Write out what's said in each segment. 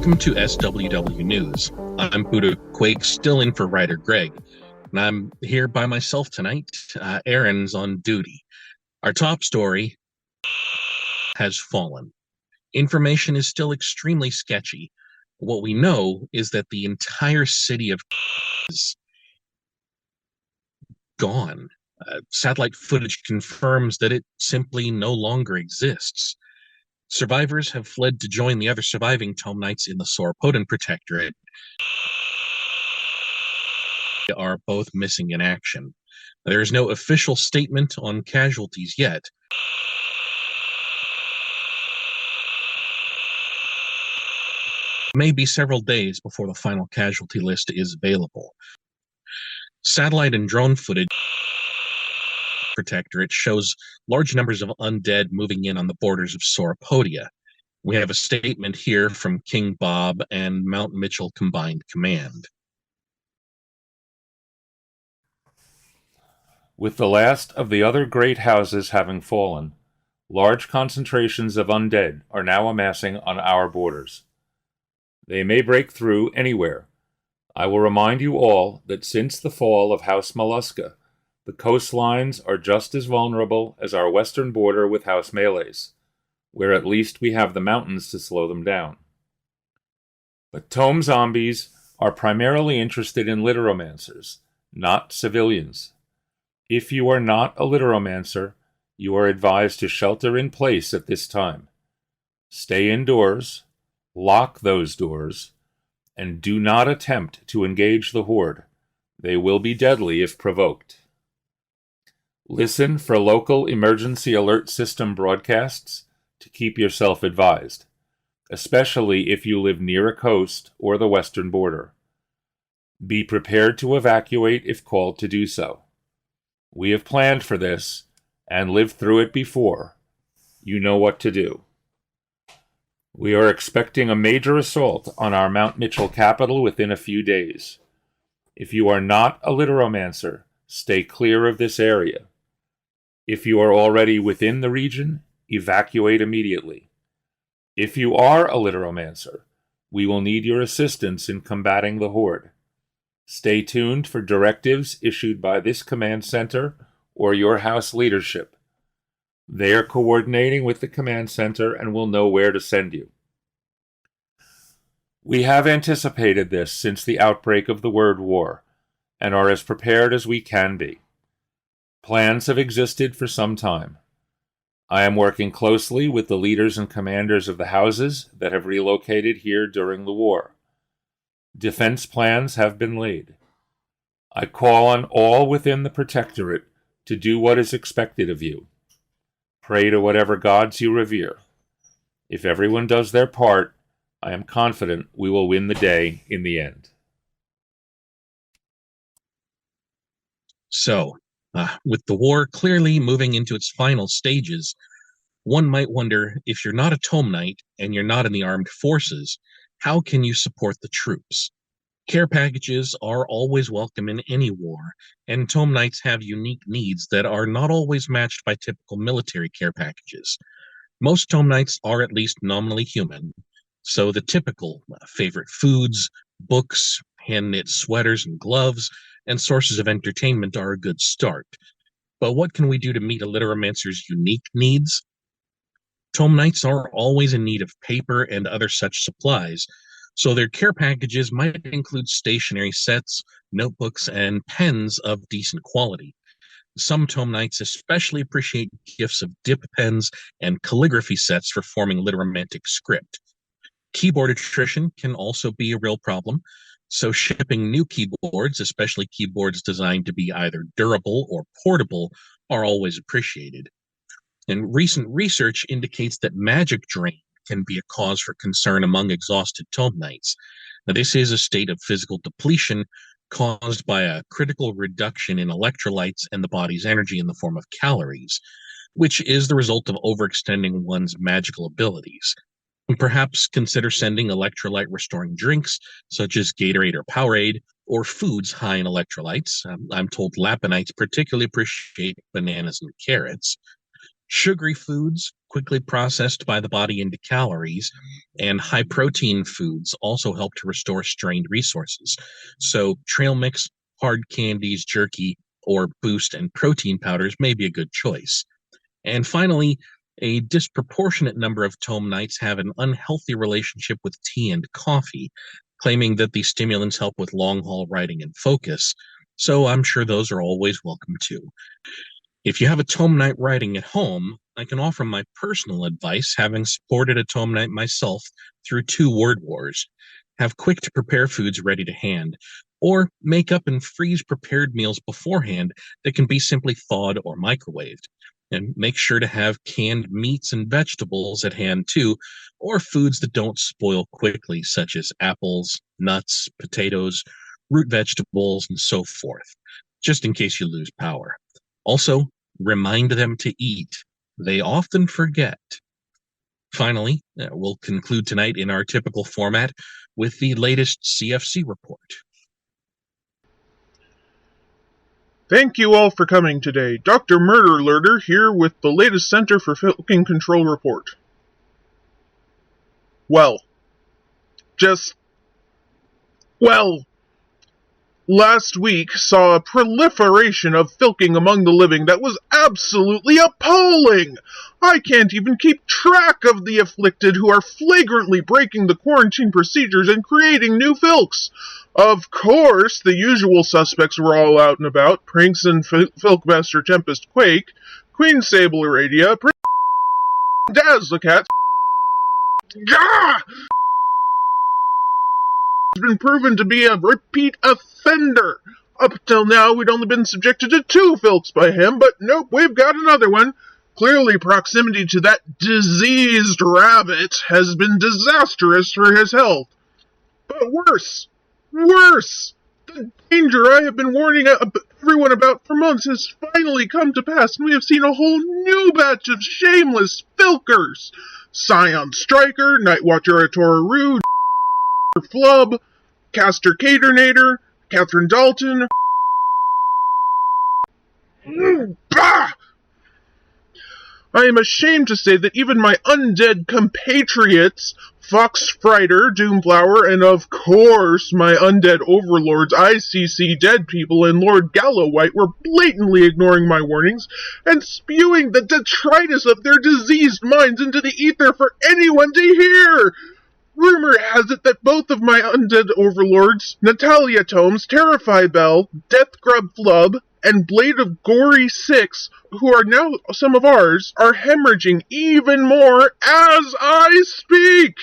Welcome to SWW News. I'm Buddha Quake, still in for writer Greg, and I'm here by myself tonight. Aaron's on duty. Our top story has fallen. Information is still extremely sketchy. What we know is that the entire city of is gone. Satellite footage confirms that it simply no longer exists. Survivors have fled to join the other surviving Tome Knights in the Sauropodan Protectorate. They are both missing in action. There is no official statement on casualties yet. It may be several days before the final casualty list is available. Satellite and drone footage Protectorate shows large numbers of undead moving in on the borders of Sauropodia. We have a statement here from King Bob and Mount Mitchell Combined Command. With the last of the other great houses having fallen, large concentrations of undead are now amassing on our borders. They may break through anywhere. I will remind you all that since the fall of House Mollusca, the coastlines are just as vulnerable as our western border with House Melees, where at least we have the mountains to slow them down. But Tome zombies are primarily interested in literomancers, not civilians. If you are not a literomancer, you are advised to shelter in place at this time. Stay indoors, lock those doors, and do not attempt to engage the horde. They will be deadly if provoked. Listen for local emergency alert system broadcasts to keep yourself advised, especially if you live near a coast or the western border. Be prepared to evacuate if called to do so. We have planned for this and lived through it before. You know what to do. We are expecting a major assault on our Mount Mitchell capital within a few days. If you are not a literomancer, stay clear of this area. If you are already within the region, evacuate immediately. If you are a literomancer, we will need your assistance in combating the horde. Stay tuned for directives issued by this command center or your house leadership. They are coordinating with the command center and will know where to send you. We have anticipated this since the outbreak of the Word War and are as prepared as we can be. Plans have existed for some time. I am working closely with the leaders and commanders of the houses that have relocated here during the war. Defense plans have been laid. I call on all within the Protectorate to do what is expected of you. Pray to whatever gods you revere. If everyone does their part, I am confident we will win the day in the end. So, with the war clearly moving into its final stages, one might wonder, if you're not a Tome Knight and you're not in the armed forces, how can you support the troops? Care packages are always welcome in any war, and Tome Knights have unique needs that are not always matched by typical military care packages. Most Tome Knights are at least nominally human, so the typical favorite foods, books, hand-knit sweaters and gloves, and sources of entertainment are a good start. But what can we do to meet a literomancer's unique needs? Tome Knights are always in need of paper and other such supplies, so their care packages might include stationery sets, notebooks, and pens of decent quality. Some Tome Knights especially appreciate gifts of dip pens and calligraphy sets for forming literomantic script. Keyboard attrition can also be a real problem, so shipping new keyboards, especially keyboards designed to be either durable or portable, are always appreciated. And recent research indicates that magic drain can be a cause for concern among exhausted Tome Knights. Now, this is a state of physical depletion caused by a critical reduction in electrolytes and the body's energy in the form of calories, which is the result of overextending one's magical abilities. And perhaps consider sending electrolyte-restoring drinks, such as Gatorade or Powerade, or foods high in electrolytes. I'm told Lapinites particularly appreciate bananas and carrots. Sugary foods, quickly processed by the body into calories, and high protein foods also help to restore strained resources. So, trail mix, hard candies, jerky, or boost and protein powders may be a good choice. And finally, a disproportionate number of Tome Knights have an unhealthy relationship with tea and coffee, claiming that these stimulants help with long haul riding and focus. So I'm sure those are always welcome too. If you have a Tome Knight riding at home, I can offer my personal advice, having supported a Tome Knight myself through 2 Word Wars. Have quick to prepare foods ready to hand, or make up and freeze prepared meals beforehand that can be simply thawed or microwaved. And make sure to have canned meats and vegetables at hand too, or foods that don't spoil quickly, such as apples, nuts, potatoes, root vegetables, and so forth, just in case you lose power. Also, remind them to eat. They often forget. Finally, we'll conclude tonight in our typical format with the latest CFC report. Thank you all for coming today. Dr. Murder Lurder here with the latest Center for Filking Control report. Last week saw a proliferation of filking among the living that was absolutely appalling. I can't even keep track of the afflicted who are flagrantly breaking the quarantine procedures and creating new filks. Of course, the usual suspects were all out and about: Pranks and Filkmaster Tempest Quake, Queen Sable Aradia, Dazzlecat. Gah! Has been proven to be a repeat offender. Up till now, we'd only been subjected to 2 filks by him, but nope, we've got another one. Clearly, proximity to that diseased rabbit has been disastrous for his health. But worse, the danger I have been warning everyone about for months has finally come to pass, and we have seen a whole new batch of shameless filkers. Scion Striker, Nightwatcher Atora Rude, Flub, Caster Caternator, Catherine Dalton. Bah! I am ashamed to say that even my undead compatriots, Fox Frighter, Doomflower, and of course my undead overlords ICC Dead People and Lord Gallowhite were blatantly ignoring my warnings and spewing the detritus of their diseased minds into the ether for anyone to hear. Rumor has it that both of my undead overlords, Natalia Tomes, Terrify Bell, Deathgrub Flub, and Blade of Gory 6, who are now some of ours, are hemorrhaging even more as I speak!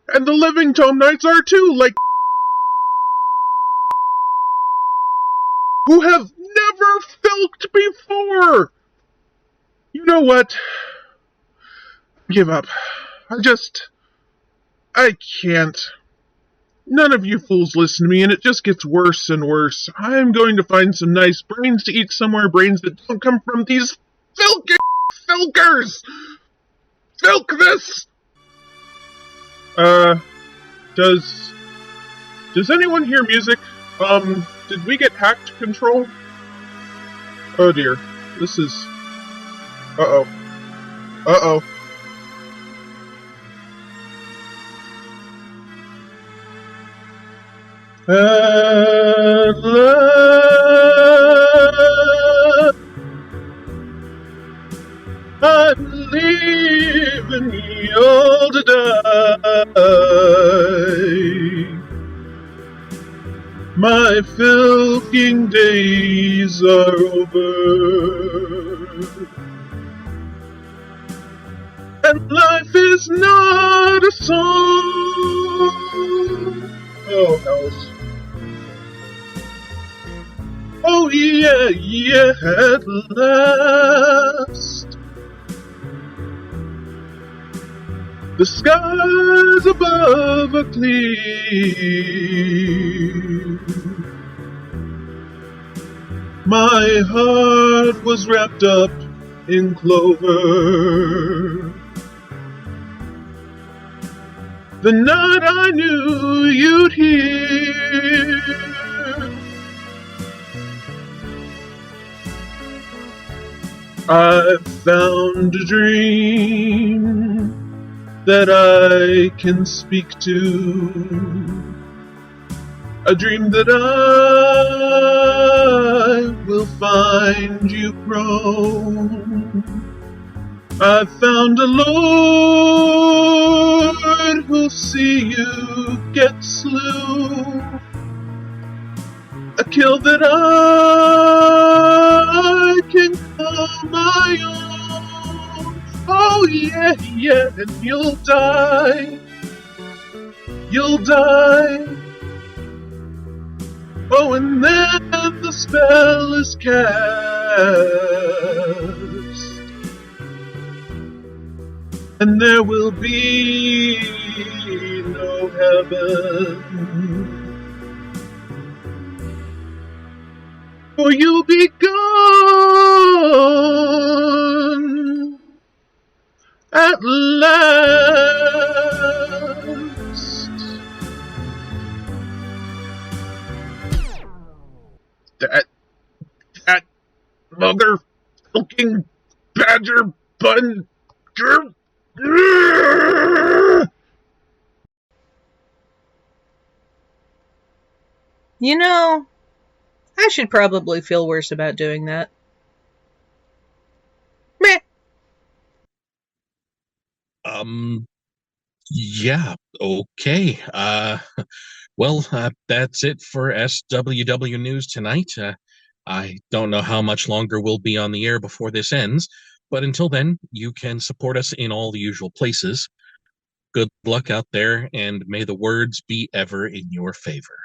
And the living Tome Knights are too, like who have never filked before! You know what? Give up. I can't. None of you fools listen to me, and it just gets worse and worse. I'm going to find some nice brains to eat somewhere, brains that don't come from these filkers! Filk this! Does anyone hear music? Did we get hacked control? Oh dear. This is... Uh-oh. At last, I'm leaving you all to die. My filking days are over, and life is not a song. Oh, hells. Oh, yeah, at last. The skies above are clear. My heart was wrapped up in clover. The night I knew you'd hear. I've found a dream that I can speak to. A dream that I will find you prone. I've found a Lord who'll see you get slew. A kill that I can call my own. Oh yeah, yeah, and you'll die. You'll die. Oh, and then the spell is cast, and there will be no heaven, for you'll be gone at last. That motherfucking badger bun. You know, I should probably feel worse about doing that. Meh. Yeah, okay. Well, that's it for SWW News tonight. I don't know how much longer we'll be on the air before this ends, but until then, you can support us in all the usual places. Good luck out there, and may the words be ever in your favor.